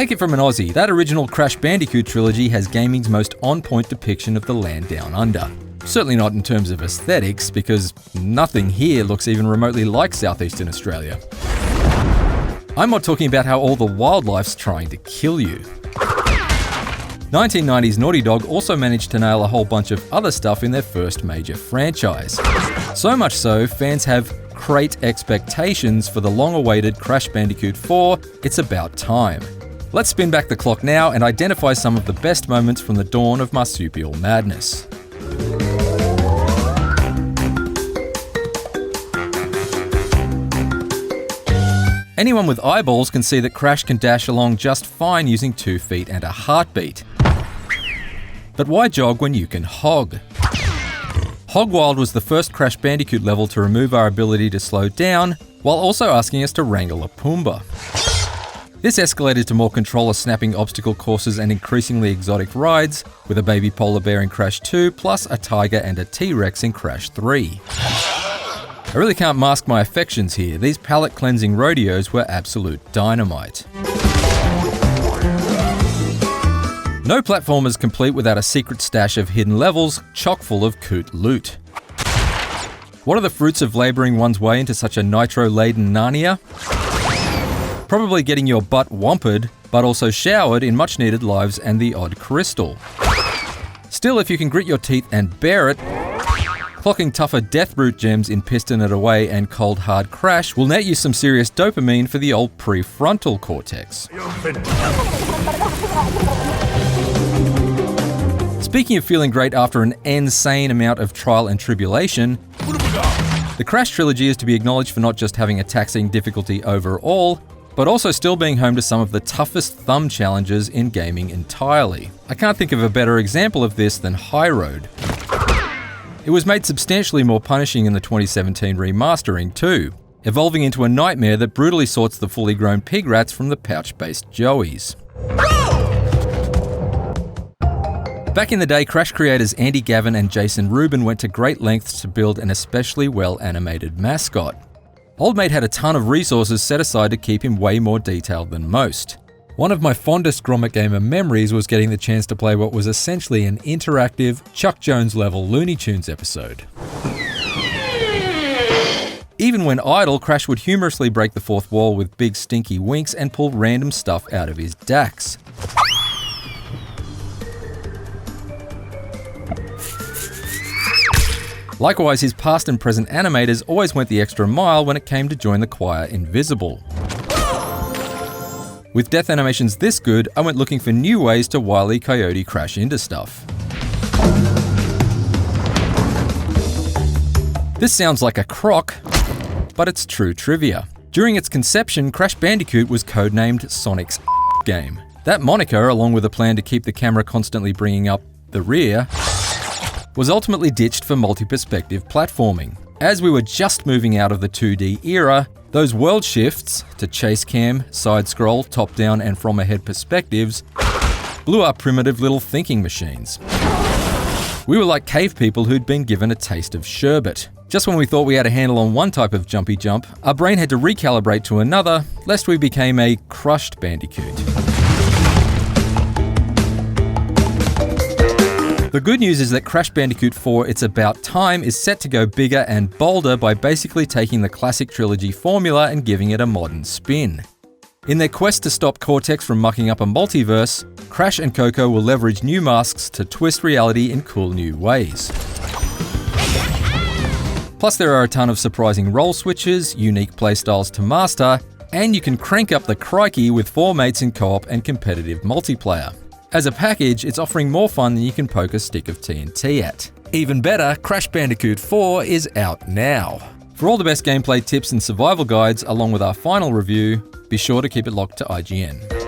Take it from an Aussie, that original Crash Bandicoot trilogy has gaming's most on-point depiction of the land down under. Certainly not in terms of aesthetics, because nothing here looks even remotely like southeastern Australia. I'm not talking about how all the wildlife's trying to kill you. 1990s Naughty Dog also managed to nail a whole bunch of other stuff in their first major franchise. So much so, fans have great expectations for the long-awaited Crash Bandicoot 4, It's About Time. Let's spin back the clock now and identify some of the best moments from the dawn of marsupial madness. Anyone with eyeballs can see that Crash can dash along just fine using 2 feet and a heartbeat. But why jog when you can hog? Hog Wild was the first Crash Bandicoot level to remove our ability to slow down, while also asking us to wrangle a Pumbaa. This escalated to more controller-snapping obstacle courses and increasingly exotic rides, with a baby polar bear in Crash 2, plus a tiger and a T-Rex in Crash 3. I really can't mask my affections here. These palate-cleansing rodeos were absolute dynamite. No platform is complete without a secret stash of hidden levels, chock full of coot loot. What are the fruits of labouring one's way into such a nitro-laden Narnia? Probably getting your butt wampered, but also showered in much-needed lives and the odd crystal. Still, if you can grit your teeth and bear it, clocking tougher Deathroot gems in Piston It Away and Cold Hard Crash will net you some serious dopamine for the old prefrontal cortex. Speaking of feeling great after an insane amount of trial and tribulation, the Crash trilogy is to be acknowledged for not just having a taxing difficulty overall, but also still being home to some of the toughest thumb challenges in gaming entirely. I can't think of a better example of this than High Road. It was made substantially more punishing in the 2017 remastering too, evolving into a nightmare that brutally sorts the fully grown pig rats from the pouch-based Joeys. Back in the day, Crash creators Andy Gavin and Jason Rubin went to great lengths to build an especially well-animated mascot. Old Mate had a ton of resources set aside to keep him way more detailed than most. One of my fondest Gromit Gamer memories was getting the chance to play what was essentially an interactive, Chuck Jones-level Looney Tunes episode. Even when idle, Crash would humorously break the fourth wall with big stinky winks and pull random stuff out of his DAX. Likewise, his past and present animators always went the extra mile when it came to join the choir invisible. With death animations this good, I went looking for new ways to Wile E. Coyote crash into stuff. This sounds like a crock, but it's true trivia. During its conception, Crash Bandicoot was codenamed Sonic's game. That moniker, along with a plan to keep the camera constantly bringing up the rear, was ultimately ditched for multi-perspective platforming. As we were just moving out of the 2D era, those world shifts to chase cam, side scroll, top down and from ahead perspectives blew our primitive little thinking machines. We were like cave people who'd been given a taste of sherbet. Just when we thought we had a handle on one type of jumpy jump, our brain had to recalibrate to another, lest we became a crushed bandicoot. The good news is that Crash Bandicoot 4 It's About Time is set to go bigger and bolder by basically taking the classic trilogy formula and giving it a modern spin. In their quest to stop Cortex from mucking up a multiverse, Crash and Coco will leverage new masks to twist reality in cool new ways. Plus there are a ton of surprising role switches, unique playstyles to master, and you can crank up the crikey with 4 mates in co-op and competitive multiplayer. As a package, it's offering more fun than you can poke a stick of TNT at. Even better, Crash Bandicoot 4 is out now. For all the best gameplay tips and survival guides, along with our final review, be sure to keep it locked to IGN.